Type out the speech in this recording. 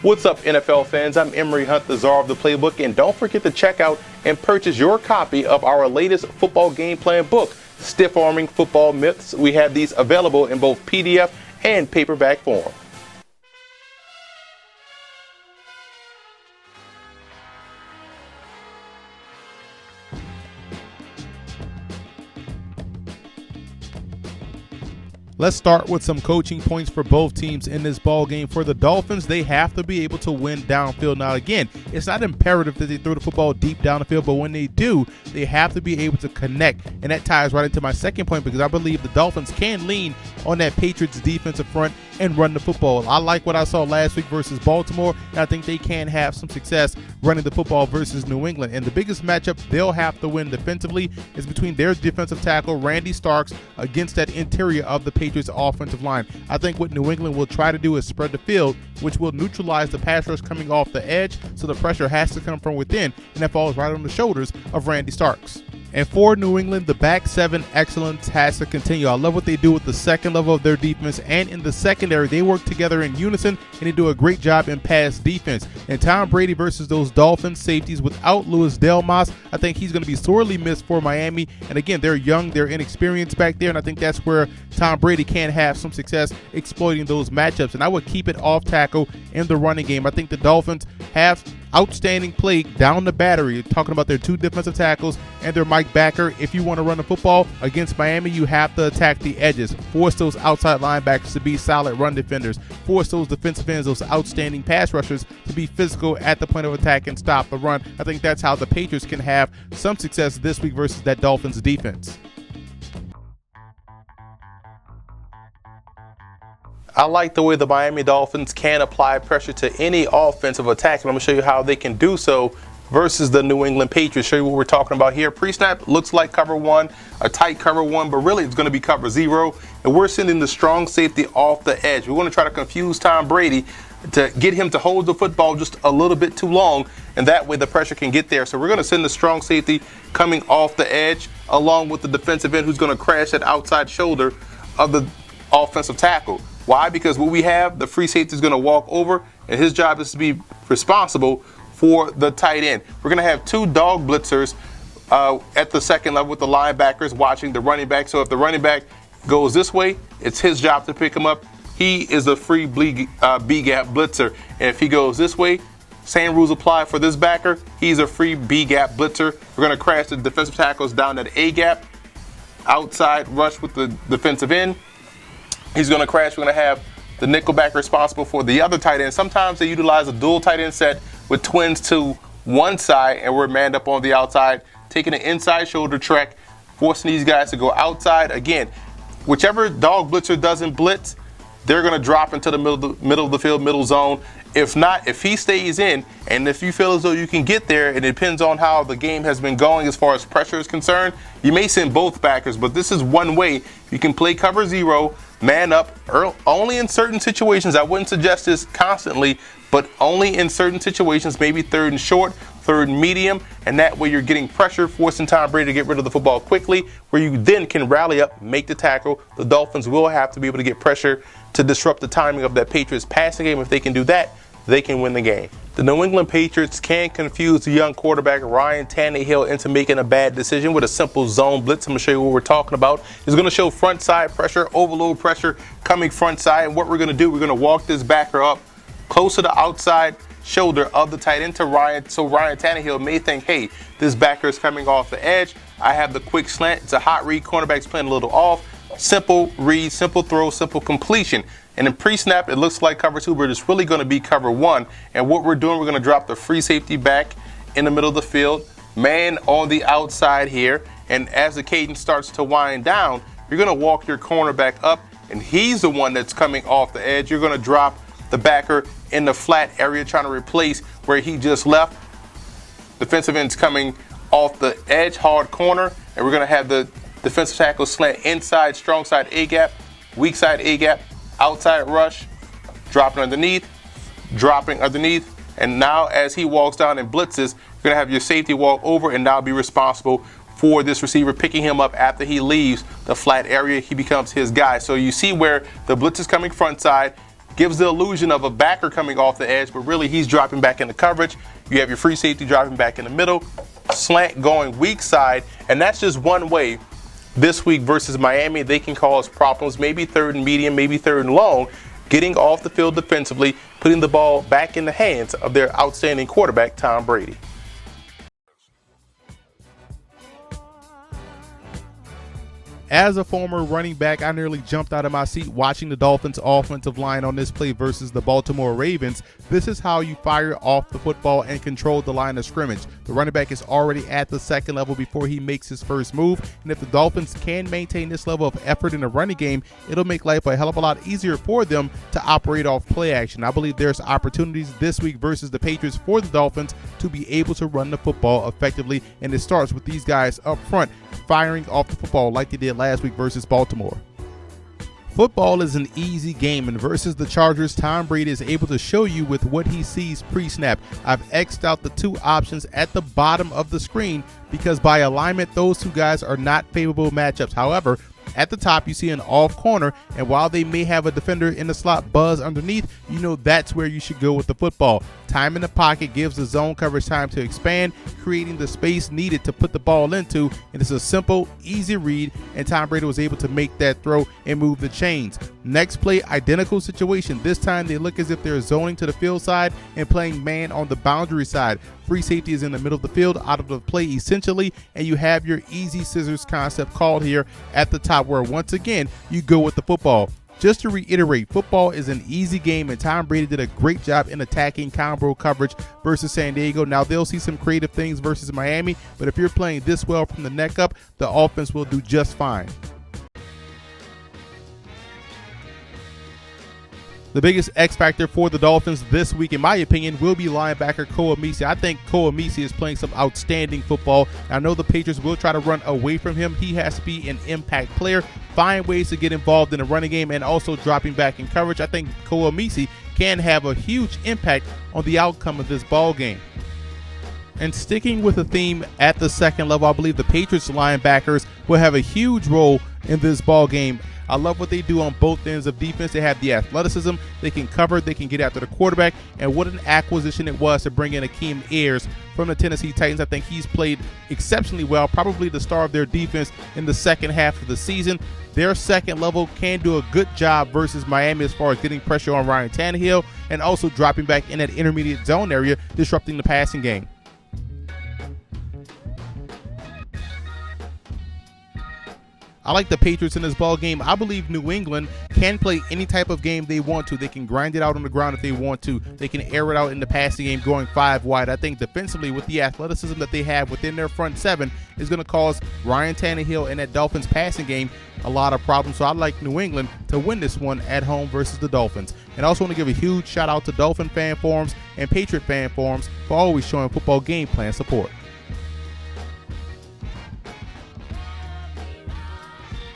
What's up, NFL fans? I'm Emery Hunt, the czar of the playbook, and don't forget to check out and purchase your copy of our latest football game plan book, Stiff Arming Football Myths. We have these available in both PDF and paperback form. Let's start with some coaching points for both teams in this ball game. For the Dolphins, they have to be able to win downfield. Now, again, it's not imperative that they throw the football deep down the field, but when they do, they have to be able to connect. And that ties right into my second point, because I believe the Dolphins can lean on that Patriots defensive front and run the football. I like what I saw last week versus Baltimore, and I think they can have some success running the football versus New England. And the biggest matchup they'll have to win defensively is between their defensive tackle, Randy Starks, against that interior of the Patriots offensive line. I think what New England will try to do is spread the field, which will neutralize the pass rush coming off the edge, so the pressure has to come from within, and that falls right on the shoulders of Randy Starks. And for New England, the back seven excellence has to continue. I love what they do with the second level of their defense, and in the secondary, they work together in unison, and they do a great job in pass defense. And Tom Brady versus those Dolphins safeties without Louis Delmas, I think he's going to be sorely missed for Miami. And again, they're young, they're inexperienced back there, and I think that's where Tom Brady can have some success exploiting those matchups. And I would keep it off tackle in the running game. I think the Dolphins have outstanding play down the battery, talking about their two defensive tackles and their Mike backer. If you want to run the football against Miami, you have to attack the edges, force those outside linebackers to be solid run defenders, force those defensive ends, those outstanding pass rushers to be physical at the point of attack and stop the run. I think that's how the Patriots can have some success this week versus that Dolphins defense. I like the way the Miami Dolphins can apply pressure to any offensive attack, and I'm going to show you how they can do so versus the New England Patriots. Show you what we're talking about here. Pre-snap looks like cover one, a tight cover one, but really it's going to be cover zero, and we're sending the strong safety off the edge. We want to try to confuse Tom Brady to get him to hold the football just a little bit too long, and that way the pressure can get there. So we're going to send the strong safety coming off the edge along with the defensive end who's going to crash that outside shoulder of the offensive tackle. Why? Because what we have, the free safety is going to walk over, and his job is to be responsible for the tight end. We're going to have two dog blitzers at the second level with the linebackers watching the running back. So if the running back goes this way, it's his job to pick him up. He is a free B-gap blitzer. And if he goes this way, same rules apply for this backer. He's a free B-gap blitzer. We're going to crash the defensive tackles down at A-gap, outside rush with the defensive end. He's going to crash. We're going to have the nickelback responsible for the other tight end. Sometimes they utilize a dual tight end set with twins to one side, and we're manned up on the outside, taking an inside shoulder trek, forcing these guys to go outside. Again, whichever dog blitzer doesn't blitz, they're going to drop into the middle of the field, middle zone. If not, if he stays in, and if you feel as though you can get there, it depends on how the game has been going as far as pressure is concerned, you may send both backers, but this is one way you can play cover zero, man up, only in certain situations. I wouldn't suggest this constantly, but only in certain situations, maybe third and short, third and medium, and that way you're getting pressure, forcing Tom Brady to get rid of the football quickly, where you then can rally up, make the tackle. The Dolphins will have to be able to get pressure to disrupt the timing of that Patriots passing game. If they can do that, they can win the game. The New England Patriots can confuse the young quarterback Ryan Tannehill into making a bad decision with a simple zone blitz. I'm going to show you what we're talking about. It's going to show front side pressure, overload pressure coming front side. And what we're going to do, we're going to walk this backer up close to the outside shoulder of the tight end to Ryan. So Ryan Tannehill may think, hey, this backer is coming off the edge. I have the quick slant. It's a hot read. Cornerback's playing a little off. Simple read, simple throw, simple completion. And in pre-snap, it looks like cover two, but it's really going to be cover one. And what we're doing, we're going to drop the free safety back in the middle of the field, man on the outside here. And as the cadence starts to wind down, you're going to walk your cornerback up, and he's the one that's coming off the edge. You're going to drop the backer in the flat area, trying to replace where he just left. Defensive end's coming off the edge, hard corner, and we're going to have the defensive tackle slant inside, strong side A-gap, weak side A-gap, outside rush, dropping underneath, and now as he walks down and blitzes, you're going to have your safety walk over and now be responsible for this receiver picking him up after he leaves the flat area. He becomes his guy. So you see where the blitz is coming front side, gives the illusion of a backer coming off the edge, but really he's dropping back into coverage. You have your free safety dropping back in the middle, slant going weak side, and that's just one way this week versus Miami they can cause problems, maybe third and medium, maybe third and long, getting off the field defensively, putting the ball back in the hands of their outstanding quarterback, Tom Brady. As a former running back, I nearly jumped out of my seat watching the Dolphins offensive line on this play versus the Baltimore Ravens. This is how you fire off the football and control the line of scrimmage. The running back is already at the second level before he makes his first move, and if the Dolphins can maintain this level of effort in the running game, it'll make life a hell of a lot easier for them to operate off play action. I believe there's opportunities this week versus the Patriots for the Dolphins to be able to run the football effectively, and it starts with these guys up front firing off the football like they did last week versus Baltimore. Football is an easy game, and versus the Chargers, Tom Brady is able to show you with what he sees pre-snap. I've X'd out the two options at the bottom of the screen because by alignment, those two guys are not favorable matchups. However, at the top, you see an off corner, and while they may have a defender in the slot buzz underneath, you know that's where you should go with the football. Time in the pocket gives the zone coverage time to expand, creating the space needed to put the ball into, and it's a simple, easy read, and Tom Brady was able to make that throw and move the chains. Next play, identical situation. This time, they look as if they're zoning to the field side and playing man on the boundary side. Free safety is in the middle of the field, out of the play essentially, and you have your easy scissors concept called here at the top where once again you go with the football. Just to reiterate, football is an easy game, and Tom Brady did a great job in attacking combo coverage versus San Diego. Now they'll see some creative things versus Miami, but if you're playing this well from the neck up, the offense will do just fine. The biggest X factor for the Dolphins this week, in my opinion, will be linebacker Koa Misi. I think Koa Misi is playing some outstanding football. I know the Patriots will try to run away from him. He has to be an impact player, find ways to get involved in the running game, and also dropping back in coverage. I think Koa Misi can have a huge impact on the outcome of this ball game. And sticking with the theme at the second level, I believe the Patriots linebackers will have a huge role in this ball game. I love what they do on both ends of defense. They have the athleticism, they can cover, they can get after the quarterback, and what an acquisition it was to bring in Akeem Ayers from the Tennessee Titans. I think he's played exceptionally well, probably the star of their defense in the second half of the season. Their second level can do a good job versus Miami as far as getting pressure on Ryan Tannehill and also dropping back in that intermediate zone area, disrupting the passing game. I like the Patriots in this ball game. I believe New England can play any type of game they want to. They can grind it out on the ground if they want to. They can air it out in the passing game going 5 wide. I think defensively with the athleticism that they have within their front seven is going to cause Ryan Tannehill and that Dolphins passing game a lot of problems. So I like New England to win this one at home versus the Dolphins. And I also want to give a huge shout out to Dolphin fan forums and Patriot fan forums for always showing football game plan support.